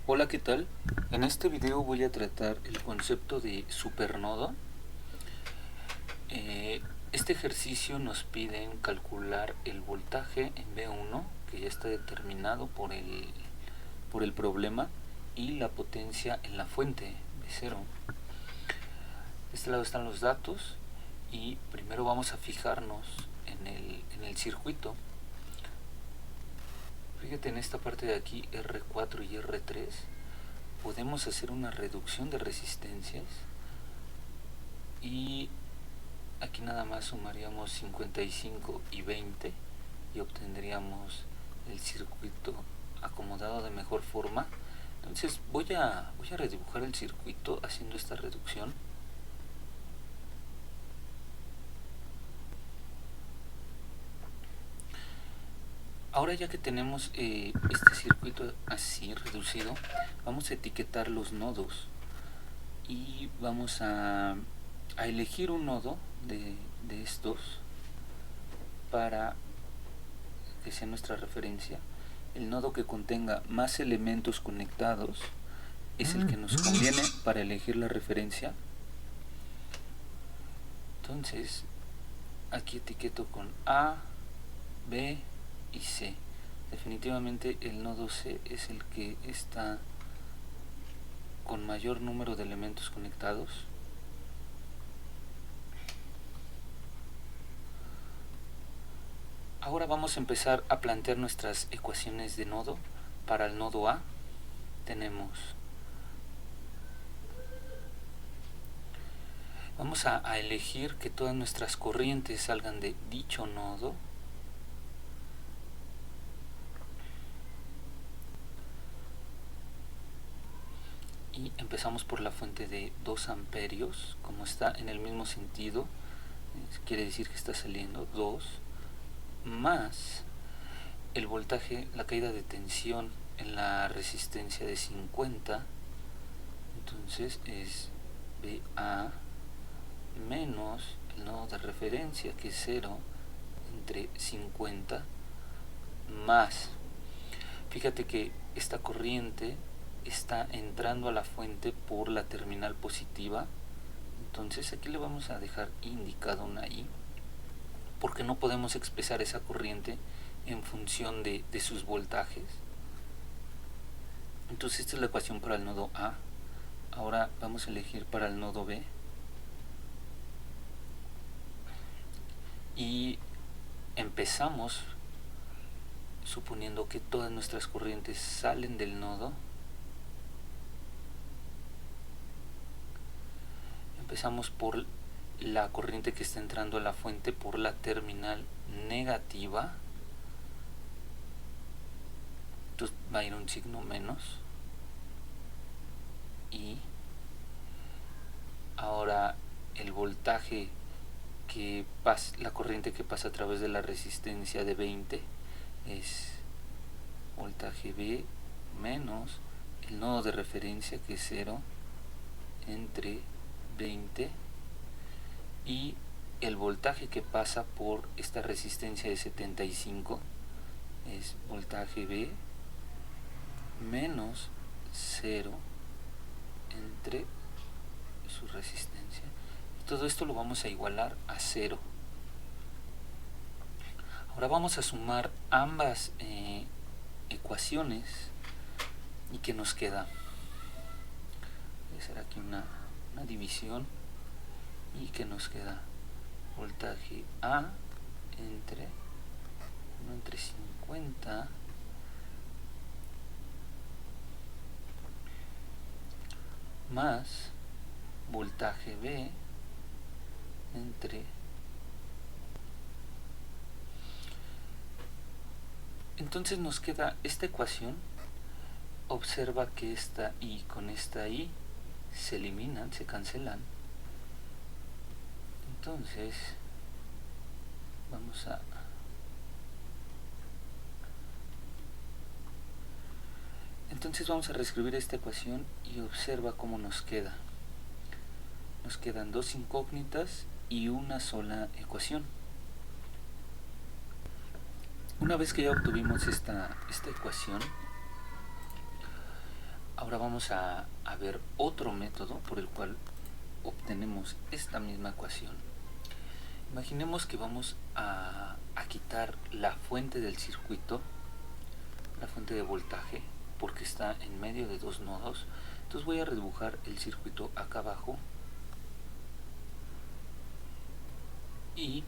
Hola, ¿qué tal? En este video voy a tratar el concepto de supernodo. Este ejercicio nos pide calcular el voltaje en V1, que ya está determinado por el problema, y la potencia en la fuente V0. De este lado están los datos y primero vamos a fijarnos en el circuito. Fíjate en esta parte de aquí, R4 y R3, podemos hacer una reducción de resistencias y aquí nada más sumaríamos 55 y 20 y obtendríamos el circuito acomodado de mejor forma. Entonces voy a redibujar el circuito haciendo esta reducción. Ahora ya que tenemos este circuito así reducido, vamos a etiquetar los nodos y vamos a elegir un nodo de estos para que sea nuestra referencia. El nodo que contenga más elementos conectados es el que nos conviene para elegir la referencia. Entonces aquí etiqueto con A, B y C. Definitivamente el nodo C es el que está con mayor número de elementos conectados. Ahora vamos a empezar a plantear nuestras ecuaciones de nodo. Para el nodo A vamos a elegir que todas nuestras corrientes salgan de dicho nodo. Y empezamos por la fuente de 2 amperios, como está en el mismo sentido, quiere decir que está saliendo 2, más el voltaje, la caída de tensión en la resistencia de 50, entonces es VA menos el nodo de referencia, que es 0, entre 50, más, fíjate que esta corriente está entrando a la fuente por la terminal positiva. Entonces aquí le vamos a dejar indicado una I, porque no podemos expresar esa corriente en función de sus voltajes. Entonces esta es la ecuación para el nodo A. Ahora vamos a elegir para el nodo B y empezamos suponiendo que todas nuestras corrientes salen del nodo. Empezamos por la corriente que está entrando a la fuente por la terminal negativa. Entonces va a ir un signo menos. Y ahora el voltaje que pasa, la corriente que pasa a través de la resistencia de 20 es voltaje B menos el nodo de referencia, que es 0, entre 20, y el voltaje que pasa por esta resistencia de 75 es voltaje B menos 0 entre su resistencia. Todo esto lo vamos a igualar a 0. Ahora vamos a sumar ambas ecuaciones y que nos queda. Voy a hacer aquí una división y que nos queda voltaje A entre 1 entre 50 más voltaje B entre, entonces nos queda esta ecuación. Observa que esta I con esta I se eliminan, se cancelan. Entonces vamos a reescribir esta ecuación y observa cómo nos queda. Nos quedan dos incógnitas y una sola ecuación. Una vez que ya obtuvimos esta ecuación, Ahora vamos a ver otro método por el cual obtenemos esta misma ecuación. Imaginemos que vamos a quitar la fuente del circuito, la fuente de voltaje, porque está en medio de dos nodos. Entonces voy a redibujar el circuito acá abajo y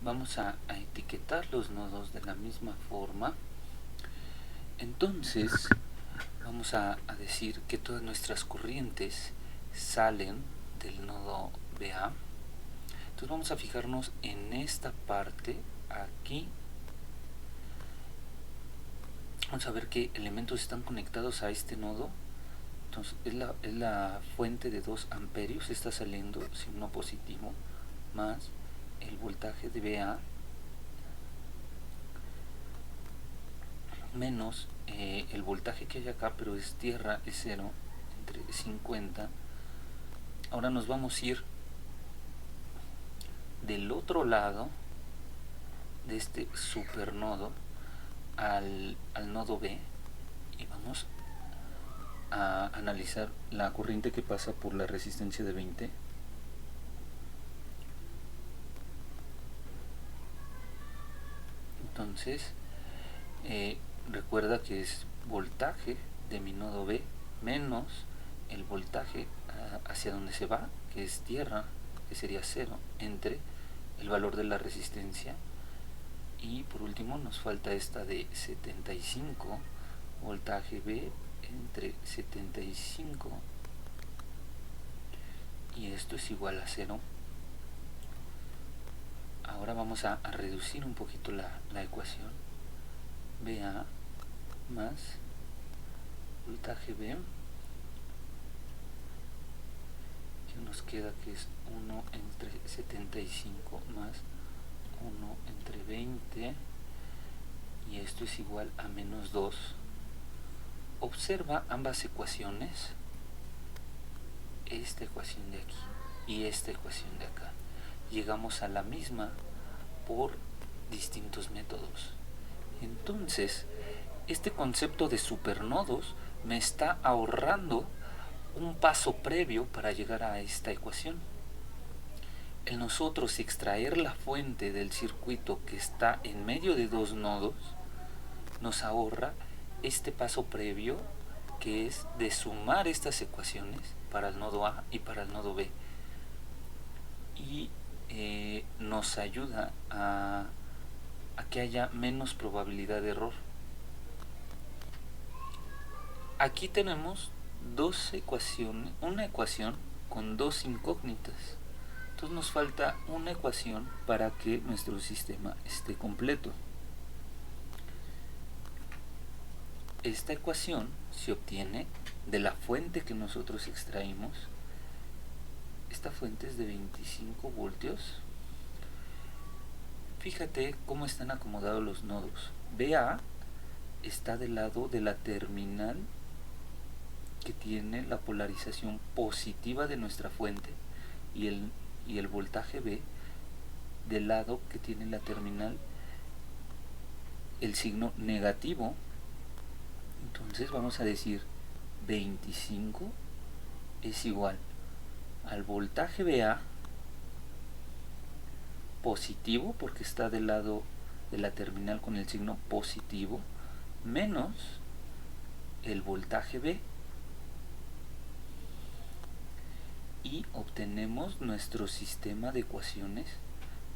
vamos a etiquetar los nodos de la misma forma. Entonces vamos a decir que todas nuestras corrientes salen del nodo BA. Entonces vamos a fijarnos en esta parte aquí. Vamos a ver qué elementos están conectados a este nodo. Entonces es la fuente de 2 amperios, está saliendo signo positivo, más el voltaje de BA menos el voltaje que hay acá, pero es tierra, es 0, entre 50. Ahora nos vamos a ir del otro lado de este supernodo al nodo B y vamos a analizar la corriente que pasa por la resistencia de 20. Entonces recuerda que es voltaje de mi nodo B menos el voltaje hacia donde se va, que es tierra, que sería 0, entre el valor de la resistencia. Y por último nos falta esta de 75, voltaje B entre 75, y esto es igual a 0. Ahora vamos a reducir un poquito la ecuación. BA más voltaje B, que nos queda que es 1 entre 75 más 1 entre 20, y esto es igual a menos 2. Observa ambas ecuaciones, esta ecuación de aquí y esta ecuación de acá. Llegamos a la misma por distintos métodos. Entonces, este concepto de supernodos me está ahorrando un paso previo para llegar a esta ecuación. El nosotros extraer la fuente del circuito que está en medio de dos nodos nos ahorra este paso previo, que es de sumar estas ecuaciones para el nodo A y para el nodo B, y nos ayuda a que haya menos probabilidad de error. Aquí tenemos dos ecuaciones, una ecuación con dos incógnitas. Entonces nos falta una ecuación para que nuestro sistema esté completo. Esta ecuación se obtiene de la fuente que nosotros extraímos. Esta fuente es de 25 voltios. Fíjate cómo están acomodados los nodos. BA está del lado de la terminal que tiene la polarización positiva de nuestra fuente, y el voltaje B del lado que tiene la terminal el signo negativo. Entonces vamos a decir 25 es igual al voltaje BA positivo, porque está del lado de la terminal con el signo positivo, menos el voltaje B, y obtenemos nuestro sistema de ecuaciones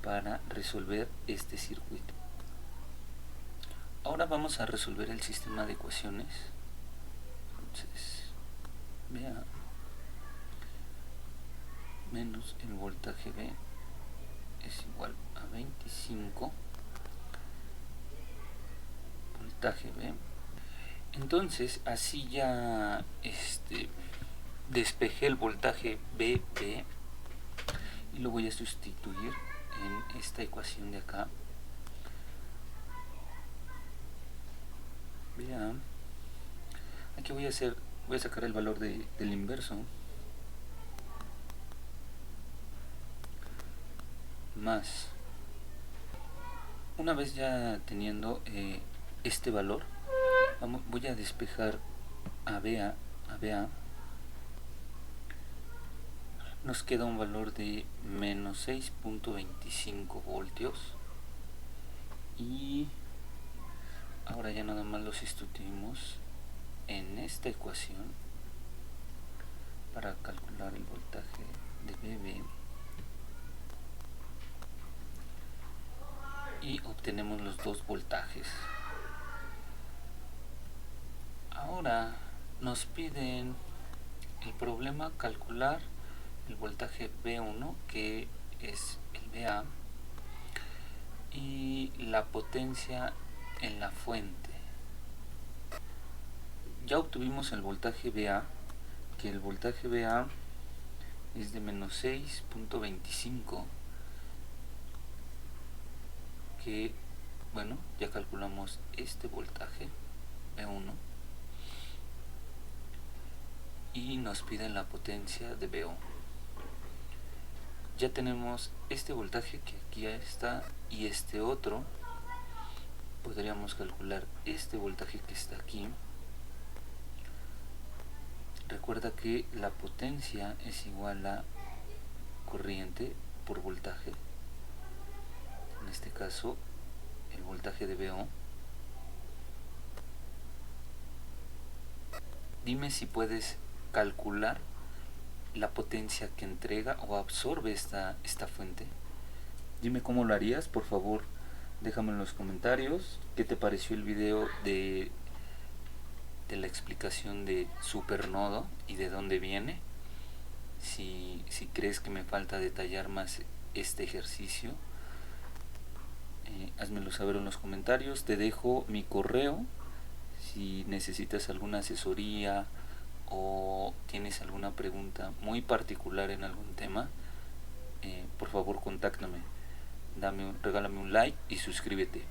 para resolver este circuito. Ahora vamos a resolver el sistema de ecuaciones. Entonces, BA menos el voltaje B es igual a 25 voltaje B. Entonces así ya despejé el voltaje BB y lo voy a sustituir en esta ecuación de acá. Vean, aquí voy a sacar el valor del inverso, más, una vez ya teniendo este valor, voy a despejar a nos queda un valor de menos 6.25 voltios, y ahora ya nada más lo sustituimos en esta ecuación para calcular el voltaje de BB y obtenemos los dos voltajes. Ahora nos piden el problema calcular el voltaje B1, que es el BA, y la potencia en la fuente. Ya obtuvimos el voltaje BA, que el voltaje BA es de menos 6.25, que bueno, ya calculamos este voltaje B1 y nos piden la potencia de BO. Ya tenemos este voltaje que aquí está y este otro. Podríamos calcular este voltaje que está aquí. Recuerda que la potencia es igual a corriente por voltaje. En este caso, el voltaje de BO. Dime si puedes calcular la potencia que entrega o absorbe esta fuente. Dime cómo lo harías, por favor. Déjame en los comentarios qué te pareció el video de la explicación de supernodo y de dónde viene. Si crees que me falta detallar más este ejercicio, házmelo saber en los comentarios. Te dejo mi correo si necesitas alguna asesoría o tienes alguna pregunta muy particular en algún tema. Por favor, contáctame. Regálame un like y suscríbete.